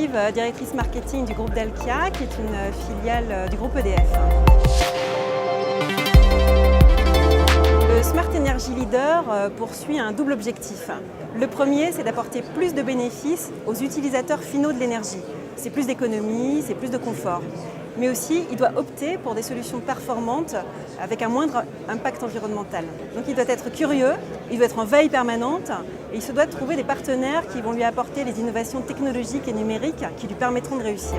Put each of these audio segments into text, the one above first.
Yves, directrice marketing du groupe Dalkia, qui est une filiale du groupe EDF. Le Smart Energy Leader poursuit un double objectif. Le premier, c'est d'apporter plus de bénéfices aux utilisateurs finaux de l'énergie. C'est plus d'économie, c'est plus de confort. Mais aussi, il doit opter pour des solutions performantes avec un moindre impact environnemental. Donc il doit être curieux, il doit être en veille permanente et il se doit trouver des partenaires qui vont lui apporter les innovations technologiques et numériques qui lui permettront de réussir.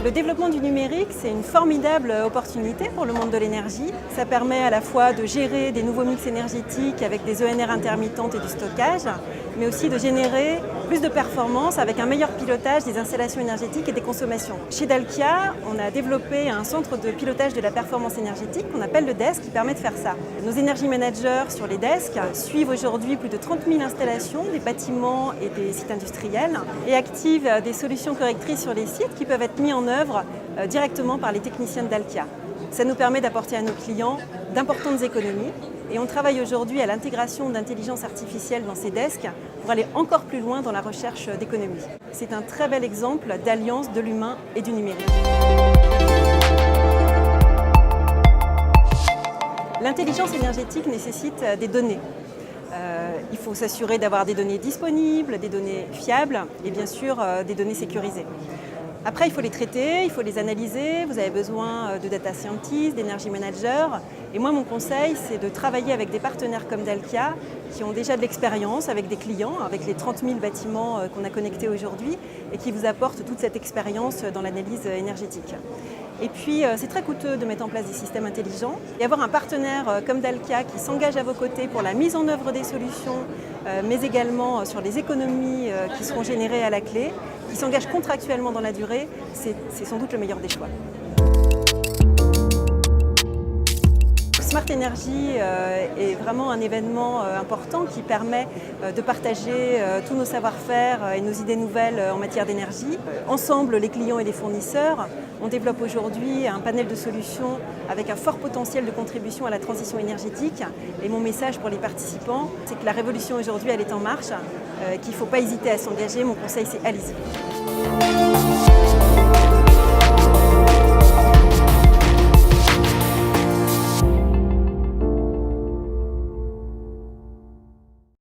Le développement du numérique, c'est une formidable opportunité pour le monde de l'énergie. Ça permet à la fois de gérer des nouveaux mix énergétiques avec des ENR intermittentes et du stockage, mais aussi de générer plus de performance avec un meilleur pilotage des installations énergétiques et des consommations. Chez Dalkia, on a développé un centre de pilotage de la performance énergétique qu'on appelle le DESC qui permet de faire ça. Nos energy managers sur les desks suivent aujourd'hui plus de 30 000 installations, des bâtiments et des sites industriels et activent des solutions correctrices sur les sites qui peuvent être mis en œuvre directement par les techniciens de Dalkia. Ça nous permet d'apporter à nos clients d'importantes économies et on travaille aujourd'hui à l'intégration d'intelligence artificielle dans ces desks pour aller encore plus loin dans la recherche d'économies. C'est un très bel exemple d'alliance de l'humain et du numérique. L'intelligence énergétique nécessite des données. Il faut s'assurer d'avoir des données disponibles, des données fiables et bien sûr des données sécurisées. Après, il faut les traiter, il faut les analyser, vous avez besoin de data scientists, d'energy managers. Et moi, mon conseil, c'est de travailler avec des partenaires comme Dalkia qui ont déjà de l'expérience avec des clients, avec les 30 000 bâtiments qu'on a connectés aujourd'hui et qui vous apportent toute cette expérience dans l'analyse énergétique. Et puis, c'est très coûteux de mettre en place des systèmes intelligents. Et avoir un partenaire comme Dalkia qui s'engage à vos côtés pour la mise en œuvre des solutions, mais également sur les économies qui seront générées à la clé, qui s'engage contractuellement dans la durée, c'est sans doute le meilleur des choix. Smart Energy est vraiment un événement important qui permet de partager tous nos savoir-faire et nos idées nouvelles en matière d'énergie. Ensemble, les clients et les fournisseurs, on développe aujourd'hui un panel de solutions avec un fort potentiel de contribution à la transition énergétique. Et mon message pour les participants, c'est que la révolution aujourd'hui, elle est en marche, qu'il ne faut pas hésiter à s'engager. Mon conseil, c'est allez-y.